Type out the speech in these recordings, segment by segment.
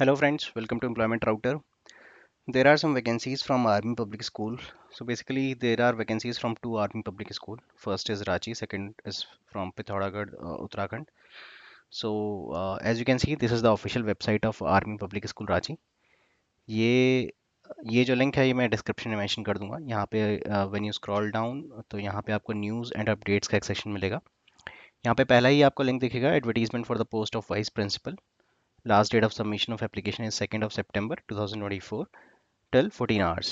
Hello friends, welcome to Employment Router. There are some vacancies from Army Public School. So basically there are vacancies from two Army Public School. First is Ranchi, second is from Pithoragarh, Uttarakhand. So as you can see, this is the official website of Army Public School Ranchi. ये ये जो link है ये मैं description में mention कर दूंगा। यहाँ पे व्हेन यू स्क्रॉल डाउन तो यहाँ पे आपको न्यूज़ एंड अपडेट्स का एक सेक्शन मिलेगा। यहाँ पे पहला ही आपको लिंक दिखेगा, advertisement for the post of vice principal. Last date of submission of application is 2nd of September 2024 till 14 hours.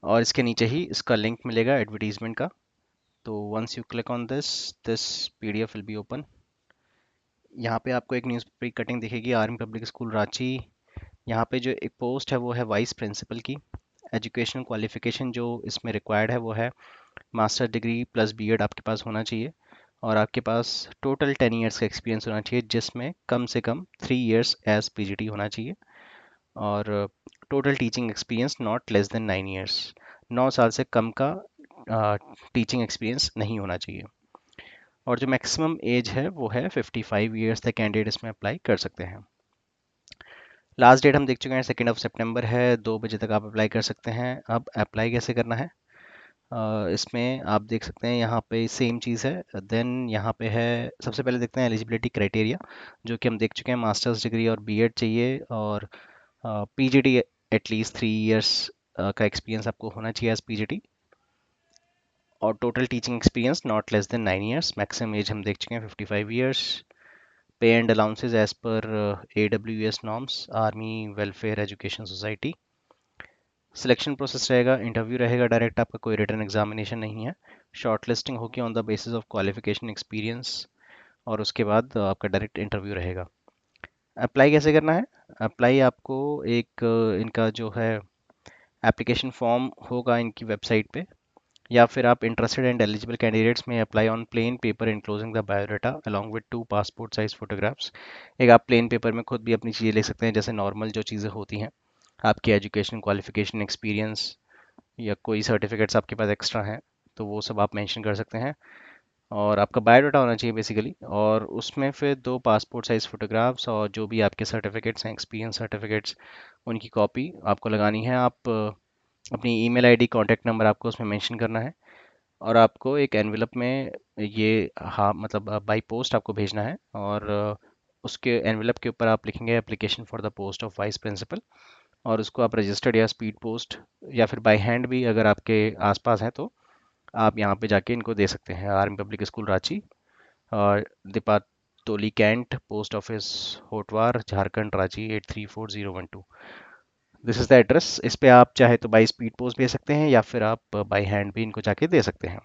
और इसके नीचे ही इसका लिंक मिलेगा एडवर्टीजमेंट का। तो once you click on this this PDF will be open. यहाँ पे आपको एक न्यूज़पेपर की कटिंग दिखेगी, आर्मी पब्लिक स्कूल रांची। यहाँ पे जो एक पोस्ट है वो है वाइस प्रिंसिपल की। एजुकेशनल क्वालिफिकेशन जो इसमें रिक्वायर्ड है वो है मास्टर डिग्री प्लस बीएड आपके पास होना चाहिए, और आपके पास टोटल 10 ईयर्स का एक्सपीरियंस होना चाहिए, जिसमें कम से कम 3 ईयर्स एज पीजीटी होना चाहिए, और total teaching experience not less than 9 years. 9 साल से कम का टीचिंग एक्सपीरियंस नहीं होना चाहिए। और जो मैक्सिमम एज है वो है 55 ईयर्स तक कैंडिडेट इसमें अप्लाई कर सकते हैं। लास्ट डेट हम देख चुके हैं, 2nd of September है, 2 बजे तक आप अप्लाई कर सकते हैं। अब अप्लाई कैसे करना है, इसमें आप देख सकते हैं यहाँ पे सेम चीज़ है। देन यहाँ पे है, सबसे पहले देखते हैं एलिजिबिलिटी क्राइटेरिया, जो कि हम देख चुके हैं, मास्टर्स डिग्री और बीएड चाहिए, और पीजीटी एटलीस्ट 3 इयर्स का एक्सपीरियंस आपको होना चाहिए एज पीजीटी, और total teaching experience not less than 9 years. Maximum age हम देख चुके हैं 55 years. Pay and allowances as per AWS norms, Army Welfare Education Society. Selection process रहेगा, इंटरव्यू रहेगा डायरेक्ट, आपका कोई रिटर्न एग्जामिनेशन नहीं है। शॉर्ट लिस्टिंग होगी on the basis of qualification experience, और उसके बाद आपका डायरेक्ट इंटरव्यू रहेगा। अप्लाई कैसे करना है, अप्लाई आपको एक इनका जो है एप्लीकेशन फॉर्म होगा इनकी वेबसाइट पे, या फिर आप इंटरेस्टेड एंड एलिजिबल कैंडिडेट्स में apply on plain paper enclosing the biodata along with 2 passport size photographs. एक आप प्लेन पेपर में खुद भी अपनी चीज़ें लिख सकते हैं, जैसे नॉर्मल जो चीज़ें होती हैं, आपकी एजुकेशन क्वालिफिकेशन एक्सपीरियंस, या कोई सर्टिफिकेट्स आपके पास एक्स्ट्रा हैं तो वो सब आप मेंशन कर सकते हैं। और आपका बायोडाटा होना चाहिए बेसिकली, और उसमें फिर 2 पासपोर्ट साइज फोटोग्राफ्स, और जो भी आपके सर्टिफिकेट्स हैं, एक्सपीरियंस सर्टिफिकेट्स, उनकी कॉपी आपको लगानी है। आप अपनी ईमेल आईडी, कॉन्टैक्ट नंबर आपको उसमें मेंशन करना है, और आपको एक एनवेलप में ये, हाँ मतलब बाई पोस्ट आपको भेजना है, और उसके एनवेलप के ऊपर आप लिखेंगे application for the post of vice principal, और उसको आप रजिस्टर्ड या स्पीड पोस्ट या फिर बाय हैंड भी अगर आपके आसपास हैं तो आप यहाँ पे जाके इनको दे सकते हैं। आर्मी पब्लिक स्कूल रांची, और Dipatoli cantt, post office Hotwar, Jharkhand, Ranchi 834012। This is the address. इस पे आप चाहे तो बाई स्पीड पोस्ट भेज सकते हैं, या फिर आप बाई हैंड भी इनको जाके दे सकते हैं।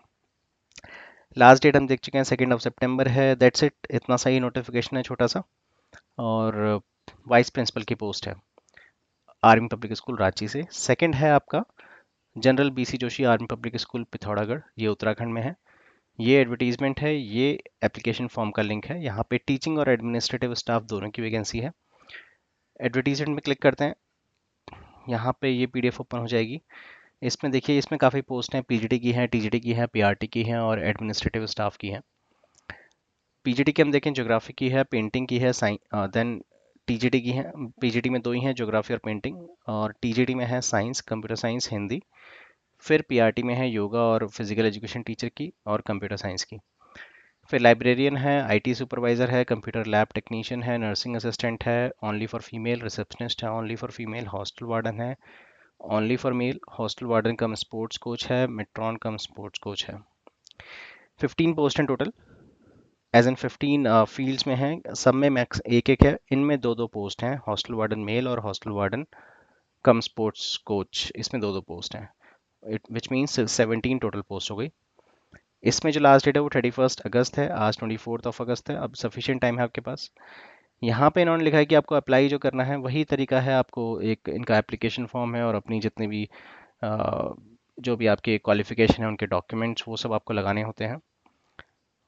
लास्ट डेट हम देख चुके हैं, 2nd of September है। दैट्स इट, इतना सा ही नोटिफिकेशन है छोटा सा। और वाइस प्रिंसिपल की पोस्ट है आर्मी पब्लिक स्कूल रांची से। सेकंड है आपका general BC Joshi army public school Pithoragarh, ये उत्तराखंड में है। ये एडवर्टीजमेंट है, ये एप्लीकेशन फॉर्म का लिंक है। यहाँ पे टीचिंग और एडमिनिस्ट्रेटिव स्टाफ दोनों की वैकेंसी है। एडवर्टीजमेंट में क्लिक करते हैं, यहाँ पे ये पीडीएफ ओपन हो जाएगी। इसमें देखिए, इसमें काफ़ी पोस्ट हैं, पीजीटी की हैं, टीजीटी की हैं, पीआरटी की हैं, और एडमिनिस्ट्रेटिव स्टाफ की हैं। पीजीटी की हम देखें, ज्योग्राफी की है, पेंटिंग की है, देन टीजीटी की है। पीजीटी में 2 ही हैं, ज्योग्राफी और पेंटिंग, और टीजीटी में है साइंस, कंप्यूटर साइंस, हिंदी। फिर पीआरटी में है योगा और फिजिकल एजुकेशन टीचर की, और कंप्यूटर साइंस की। फिर लाइब्रेरियन है, आईटी सुपरवाइजर है, कंप्यूटर लैब टेक्नीशियन है, नर्सिंग असिस्टेंट है, ओनली फॉर फीमेल, रिसेप्शनिस्ट है only for female, hostel warden है only for male, hostel warden cum sports coach है, मेट्रॉन कम स्पोर्ट्स कोच है। 15 पोस्ट हैं टोटल, एज एन 15 फील्ड्स में हैं, सब में मैक्स एक एक है। इनमें 2 2 पोस्ट हैं, हॉस्टल वार्डन मेल और hostel warden cum sports coach, इसमें 2 2 पोस्ट हैं, विच मीन्स 17 टोटल पोस्ट हो गई। इसमें जो लास्ट डेट है वो 31 अगस्त है, आज 24 अगस्त है। अब सफिशिएंट टाइम है आपके पास। यहाँ पे इन्होंने लिखा है कि आपको अप्लाई जो करना है वही तरीका है, आपको एक इनका एप्लीकेशन फॉर्म है, और अपनी जितने भी जो भी आपके क्वालिफिकेशन है उनके डॉक्यूमेंट्स वो सब आपको लगाने होते हैं।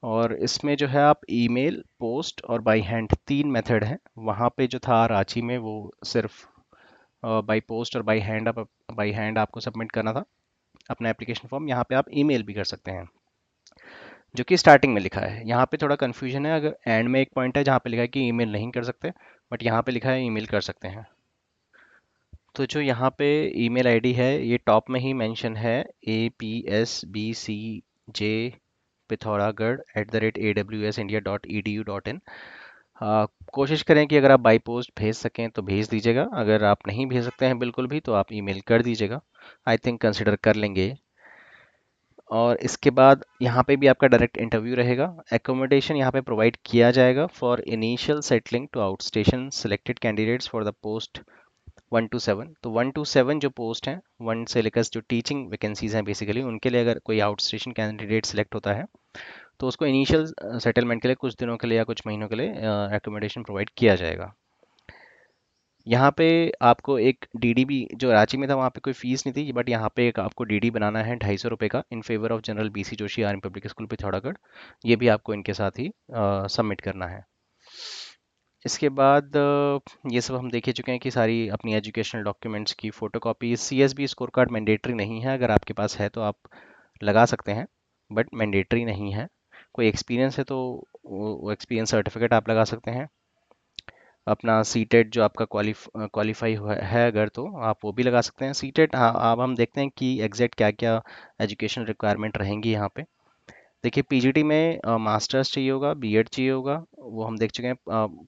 और इसमें जो है आप ईमेल, पोस्ट और बाई हैंड 3 मेथड हैं। वहाँ पे जो था रांची में वो सिर्फ बाई पोस्ट और बाई हैंड आपको सबमिट करना था अपना एप्लीकेशन फॉर्म। यहाँ पे आप ईमेल भी कर सकते हैं, जो कि स्टार्टिंग में लिखा है। यहाँ पे थोड़ा कन्फ्यूजन है, अगर एंड में एक पॉइंट है जहाँ पे लिखा है कि ईमेल नहीं कर सकते, बट यहाँ पे लिखा है ईमेल कर सकते हैं। तो जो यहाँ पे ईमेल आईडी है ये टॉप में ही मेंशन है, APSBCJ पिथौरागढ़ @awsindia.edu.in। कोशिश करें कि अगर आप बाई पोस्ट भेज सकें तो भेज दीजिएगा, अगर आप नहीं भेज सकते हैं बिल्कुल भी तो आप ईमेल कर दीजिएगा, आई थिंक कंसिडर कर लेंगे। और इसके बाद यहाँ पे भी आपका डायरेक्ट इंटरव्यू रहेगा। एकोमोडेशन यहाँ पे प्रोवाइड किया जाएगा for initial settling to outstation selected candidates for the post 1 to 7। तो 1 to 7 जो पोस्ट हैं, 1 से लेकर जो टीचिंग वैकेंसीज हैं बेसिकली, उनके लिए अगर कोई आउट स्टेशन कैंडिडेट सेलेक्ट होता है तो उसको इनिशियल सेटलमेंट के लिए कुछ दिनों के लिए या कुछ महीनों के लिए एकोमोडेशन प्रोवाइड किया जाएगा। यहाँ पे आपको एक डीडी भी, जो रांची में था वहाँ पे कोई फीस नहीं थी, बट यहाँ पे एक आपको डीडी बनाना है 250 रुपये का in favour of general BC Joshi army public school Pithoragarh. ये भी आपको इनके साथ ही सबमिट करना है। इसके बाद ये सब हम देख ही चुके हैं कि सारी अपनी एजुकेशनल डॉक्यूमेंट्स की photocopy. CSB score card mandatory नहीं है, अगर आपके पास है तो आप लगा सकते हैं, बट मैंडेटरी नहीं है। कोई एक्सपीरियंस है तो वो एक्सपीरियंस सर्टिफिकेट आप लगा सकते हैं। अपना सीटेट जो आपका क्वालिफाई है अगर, तो आप वो भी लगा सकते हैं सीटेट। हाँ, अब हम देखते हैं कि एग्जैक्ट क्या क्या एजुकेशन रिक्वायरमेंट रहेंगी यहाँ पे। देखिए पीजीटी में मास्टर्स चाहिए होगा, बीएड चाहिए होगा, वो हम देख चुके हैं।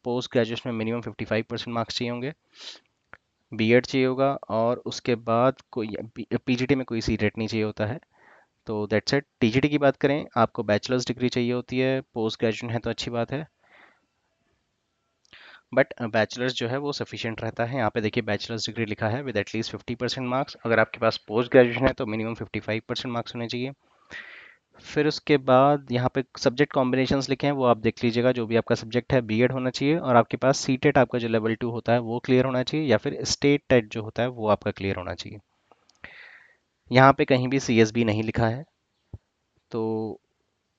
पोस्ट ग्रेजुएशन में मिनिमम 55% मार्क्स चाहिए होंगे, बीएड चाहिए होगा, और उसके बाद कोई पीजीटी में कोई सीटेट नहीं चाहिए होता है। तो दैट्स इट। टीजीटी की बात करें, आपको बैचलर्स डिग्री चाहिए होती है, पोस्ट ग्रेजुएशन है तो अच्छी बात है, बट बैचलर्स जो है वो सफिशिएंट रहता है। यहाँ पे देखिए बैचलर्स डिग्री लिखा है विद एटलीस्ट 50% मार्क्स। अगर आपके पास पोस्ट ग्रेजुएशन है तो मिनिमम 55% मार्क्स होने चाहिए। फिर उसके बाद यहाँ पे सब्जेक्ट कॉम्बिनेशंस लिखे हैं, वो आप देख लीजिएगा। जो भी आपका सब्जेक्ट है बीएड होना चाहिए, और आपके पास सीटेट आपका जो लेवल 2 होता है वो क्लियर होना चाहिए, या फिर स्टेट टेट जो होता है वो आपका क्लियर होना चाहिए। यहाँ पे कहीं भी CSB नहीं लिखा है। तो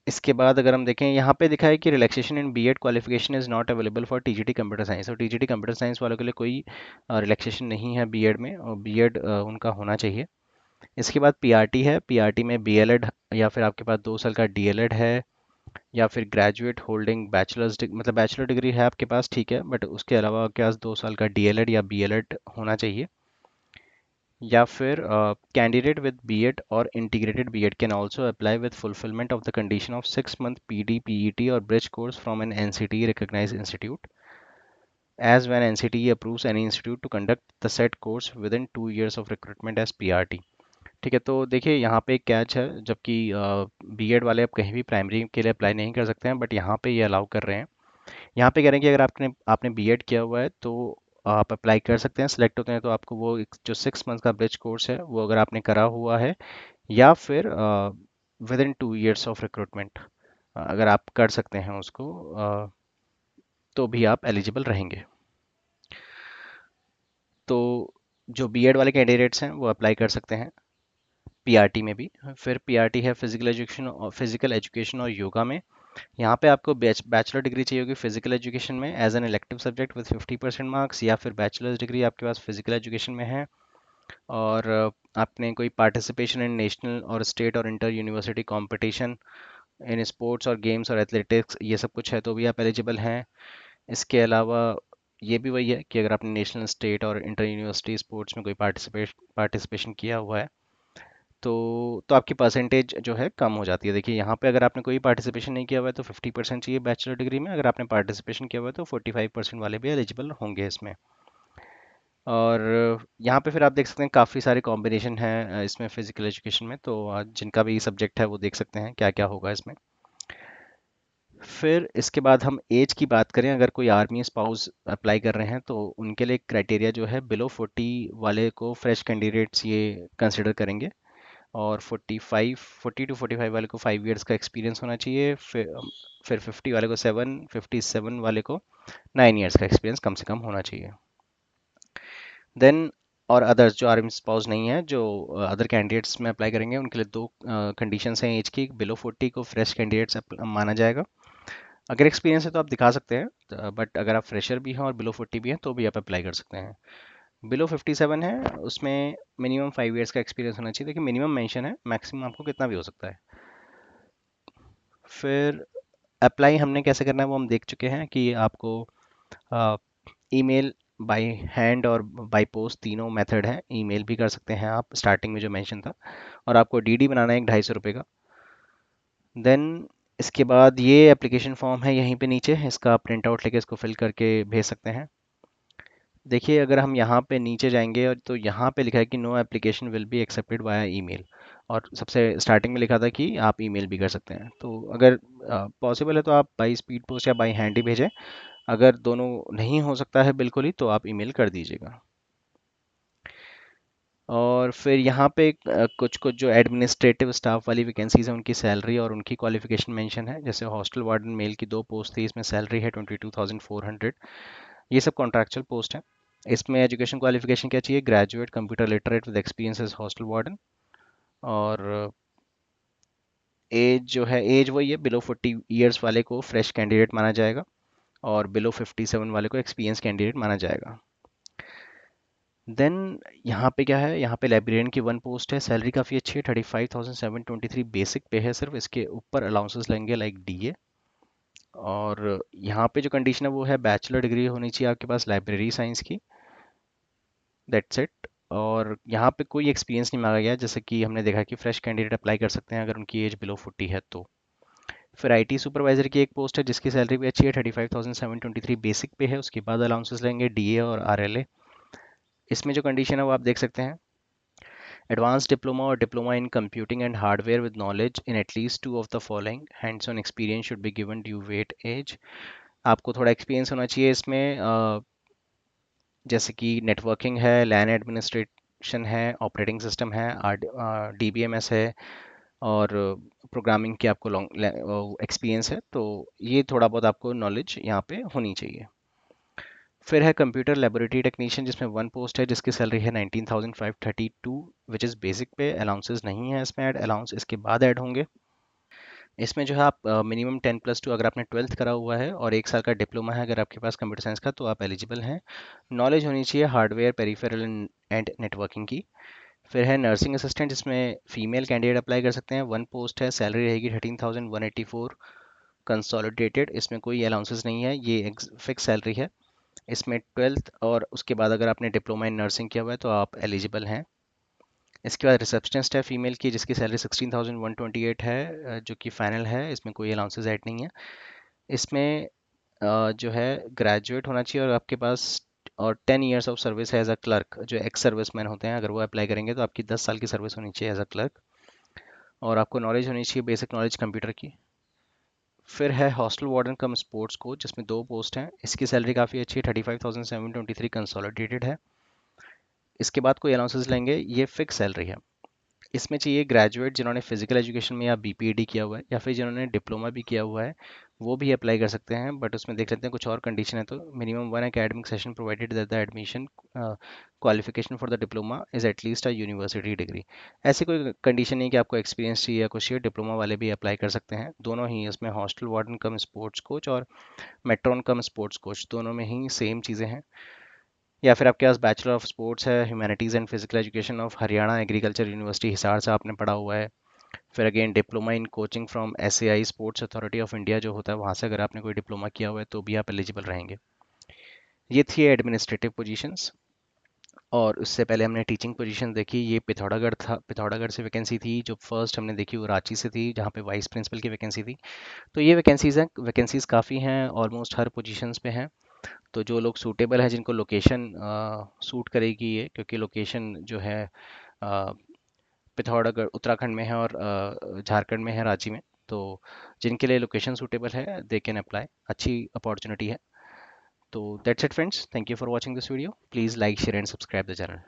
इसके बाद अगर हम देखें, यहाँ पे दिखा है कि relaxation in BEd qualification is not available for TGT computer science. और टीजीटी कंप्यूटर साइंस वालों के लिए कोई रिलैक्सेशन नहीं है बीएड में, और बीएड उनका होना चाहिए। इसके बाद पीआरटी है। पीआरटी में बीएलएड, या फिर आपके पास 2 साल का डीएलएड है, या फिर ग्रेजुएट होल्डिंग बैचलर्स मतलब बैचलर डिग्री है आपके पास, ठीक है, बट उसके अलावा आपके पास 2 साल का डीएलएड या बीएलएड होना चाहिए। या फिर कैंडिडेट विद बीएड और integrated BEd can also apply with fulfilment of the condition of 6 month PD PET और bridge course from an NCT recognised institute as when NCTE approves any institute to conduct the said course within 2 years of recruitment as PRT। ठीक है, तो देखिए यहाँ पे एक catch है, जबकि बीएड वाले आप कहीं भी प्राइमरी के लिए अप्लाई नहीं कर सकते हैं, बट यहाँ पे ये अलाउ कर रहे हैं। यहाँ पे कह रहे हैं कि अगर आपने आपने बीएड किया हुआ है तो आप अप्लाई कर सकते हैं, सिलेक्ट होते हैं तो आपको वो जो 6 मंथ का ब्रिज कोर्स है वो अगर आपने करा हुआ है, या फिर with in 2 years of recruitment अगर आप कर सकते हैं उसको, तो भी आप एलिजिबल रहेंगे। तो जो बीएड वाले कैंडिडेट्स हैं वो अप्लाई कर सकते हैं पीआरटी में भी। फिर पीआरटी है फिजिकल एजुकेशन और योगा में। यहाँ पे आपको बैचलर डिग्री चाहिए होगी फिजिकल एजुकेशन में as an elective subject with 50% marks, या फिर बैचलर्स डिग्री आपके पास फिजिकल एजुकेशन में है, और आपने कोई पार्टिसिपेशन इन नेशनल और स्टेट और inter university competition in sports और गेम्स और एथलेटिक्स, ये सब कुछ है तो भी आप एलिजिबल हैं। इसके अलावा ये भी वही है कि अगर आपने नेशनल स्टेट और इंटर यूनिवर्सिटी स्पोर्ट्स में कोई पार्टिसिपेशन किया हुआ है तो आपकी परसेंटेज जो है कम हो जाती है। देखिए यहाँ पे अगर आपने कोई पार्टिसिपेशन नहीं किया हुआ है तो 50% चाहिए बैचलर डिग्री में, अगर आपने पार्टिसिपेशन किया हुआ है तो 45% वाले भी एलिजिबल होंगे इसमें। और यहाँ पे फिर आप देख सकते हैं काफ़ी सारे कॉम्बिनेशन हैं इसमें फिजिकल एजुकेशन में, तो जिनका भी सब्जेक्ट है वो देख सकते हैं क्या क्या होगा इसमें। फिर इसके बाद हम एज की बात करें, अगर कोई आर्मी स्पाउस अप्लाई कर रहे हैं तो उनके लिए क्राइटेरिया जो है बिलो 40 वाले को फ्रेश कैंडिडेट्स ये कंसिडर करेंगे, और 40 टू 45 वाले को 5 years का एक्सपीरियंस होना चाहिए। फिर 50 वाले को 7, 57 वाले को 9 years का एक्सपीरियंस कम से कम होना चाहिए। देन और अदर्स जो आर्मी स्पाउस नहीं है, जो अदर कैंडिडेट्स में अप्लाई करेंगे, उनके लिए दो कंडीशंस हैं एज की। बिलो 40 को फ्रेश कैंडिडेट्स माना जाएगा। अगर एक्सपीरियंस है तो आप दिखा सकते हैं, बट अगर आप फ्रेशर भी हैं और बिलो 40 भी हैं तो भी आप अप्लाई कर सकते हैं। बिलो 57 है, उसमें मिनिमम 5 years का एक्सपीरियंस होना चाहिए। देखिए मिनिमम मेंशन है, मैक्सिमम आपको कितना भी हो सकता है। फिर अप्लाई हमने कैसे करना है वो हम देख चुके हैं कि आपको ईमेल, बाय हैंड और बाय पोस्ट तीनों मेथड हैं। ईमेल भी कर सकते हैं आप, स्टार्टिंग में जो मेंशन था। और आपको डीडी बनाना है एक ₹250 का। देन इसके बाद ये एप्लीकेशन फॉर्म है यहीं पे नीचे, इसका आप प्रिंट आउट लेके इसको फिल करके भेज सकते हैं। देखिए अगर हम यहाँ पे नीचे जाएंगे और तो यहाँ पे लिखा है कि no application will be accepted via email, और सबसे स्टार्टिंग में लिखा था कि आप ईमेल भी कर सकते हैं। तो अगर पॉसिबल है तो आप बाई स्पीड पोस्ट या बाई हैंड ही भेजें। अगर दोनों नहीं हो सकता है बिल्कुल ही, तो आप ईमेल कर दीजिएगा। और फिर यहाँ पे कुछ कुछ जो एडमिनिस्ट्रेटिव स्टाफ वाली वैकेंसीज हैं उनकी सैलरी और उनकी क्वालिफिकेशन मेंशन है। जैसे हॉस्टल वार्डन मेल की 2 पोस्ट थी, इसमें सैलरी है 22,400। ये सब कॉन्ट्रैक्चुअल पोस्ट है। इसमें एजुकेशन क्वालिफिकेशन क्या चाहिए? Graduate computer literate with experience as hostel warden. और एज जो है, एज वही है, बिलो 40 ईयर्स वाले को फ्रेश कैंडिडेट माना जाएगा और बिलो 57 वाले को एक्सपीरियंस कैंडिडेट माना जाएगा। देन यहाँ पे क्या है, यहाँ पे लाइब्रेरियन की 1 पोस्ट है। सैलरी काफ़ी अच्छी है, 35,723 बेसिक पे है सिर्फ। इसके ऊपर अलाउंसेस लेंगे लाइक डीए। और यहाँ पे जो कंडीशन है वो है बैचलर डिग्री होनी चाहिए आपके पास लाइब्रेरी साइंस की। That's it. और यहाँ पे कोई एक्सपीरियंस नहीं मांगा गया, जैसे कि हमने देखा कि फ्रेश कैंडिडेट अप्लाई कर सकते हैं अगर उनकी एज बिलो 40 है तो। फिर आईटी सुपरवाइजर की 1 पोस्ट है जिसकी सैलरी भी अच्छी है, 35,723 बेसिक पे है। उसके बाद अलाउंसेस लेंगे डीए और आरएलए। इसमें जो कंडीशन है वो आप देख सकते हैं, एडवांस डिप्लोमा और diploma in computing and hardware with knowledge in at least two of the following, hands on experience should be given due weightage. आपको थोड़ा एक्सपीरियंस होना चाहिए इसमें, जैसे कि नेटवर्किंग है, लैन एडमिनिस्ट्रेशन है, ऑपरेटिंग सिस्टम है, डीबीएमएस है, और प्रोग्रामिंग की आपको लॉन्ग एक्सपीरियंस है। तो ये थोड़ा बहुत आपको नॉलेज यहाँ पे होनी चाहिए। फिर है कंप्यूटर लेबोरेटरी टेक्नीशियन जिसमें 1 पोस्ट है जिसकी सैलरी है 19,532 विच इज़ बेसिक पे। अलाउंसेस नहीं है इसमें ऐड, अलाउंस इसके बाद ऐड होंगे। इसमें जो है आप मिनिमम 10+2 अगर आपने 12th करा हुआ है और 1 साल का डिप्लोमा है अगर आपके पास कंप्यूटर साइंस का, तो आप एलिजिबल हैं। नॉलेज होनी चाहिए हार्डवेयर पेरिफेरल एंड नेटवर्किंग की। फिर है नर्सिंग असिस्टेंट जिसमें फीमेल कैंडिडेट अप्लाई कर सकते हैं। 1 पोस्ट है, सैलरी रहेगी 13,184 कंसोलिडेटेड। इसमें कोई अलाउंसेस नहीं है, ये फिक्स सैलरी है। इसमें 12th और उसके बाद अगर आपने डिप्लोमा इन नर्सिंग किया हुआ है तो आप एलिजिबल हैं। इसके बाद रिसेप्शनिस्ट है फीमेल की जिसकी सैलरी 16,128 है, जो कि फाइनल है। इसमें कोई अलाउंसेस ऐड नहीं है। इसमें जो है ग्रेजुएट होना चाहिए और आपके पास, और 10 ईयर्स ऑफ सर्विस है एज अ क्लर्क। जो एक्स सर्विस मैन होते हैं अगर वो अप्लाई करेंगे तो आपकी 10 साल की सर्विस होनी चाहिए एज अ क्लर्क। और आपको नॉलेज होनी चाहिए बेसिक नॉलेज कंप्यूटर की। फिर है hostel warden cum sports coach जिसमें 2 पोस्ट हैं। इसकी सैलरी काफ़ी अच्छी है, 35,723 कंसोलिडेटेड है। इसके बाद कोई अलाउंसेस लेंगे, ये फिक्स सैलरी है। इसमें चाहिए ग्रेजुएट जिन्होंने फिजिकल एजुकेशन में या बीपीएडी किया हुआ है या फिर जिन्होंने डिप्लोमा भी किया हुआ है, वो भी अप्लाई कर सकते हैं। बट उसमें देख लेते हैं कुछ और कंडीशन है। तो minimum 1 academic session provided that the admission qualification for the diploma is at least a university degree. ऐसी कोई कंडीशन नहीं कि आपको एक्सपीरियंस चाहिए या कुछ चाहिए, डिप्लोमा वाले भी अप्लाई कर सकते हैं। दोनों ही इसमें hostel warden cum sports coach और मेट्रॉन कम स्पोर्ट्स कोच दोनों में ही सेम चीज़ें हैं। या फिर आपके पास बैचलर ऑफ स्पोर्ट्स है humanities and physical education of Haryana agriculture university Hisar से आपने पढ़ा हुआ है। फिर again diploma in coaching from SAI sports authority of India जो होता है वहाँ से अगर आपने कोई डिप्लोमा किया हुआ है तो भी आप एलिजिबल रहेंगे। ये थी एडमिनिस्ट्रेटिव पोजीशंस। और उससे पहले हमने टीचिंग पोजीशन देखी, ये पिथौरागढ़ था। पिथौरागढ़ से वैकेंसी थी। जो फर्स्ट हमने देखी वो रांची से थी जहाँ पे वाइस प्रिंसिपल की वैकेंसी थी। तो ये वैकेंसीज हैं, वैकेंसीज काफ़ी हैं, ऑलमोस्ट हर पोजीशंस पे हैं। तो जो लोग सूटेबल है, जिनको लोकेशन सूट करेगी ये, क्योंकि लोकेशन जो है अ, पिथौरागढ़ उत्तराखंड में है और झारखंड में है, रांची में। तो जिनके लिए लोकेशन सूटेबल है दे कैन अप्लाई, अच्छी अपॉर्चुनिटी है। तो that's it friends, thank you for watching this video, please like share and subscribe the channel.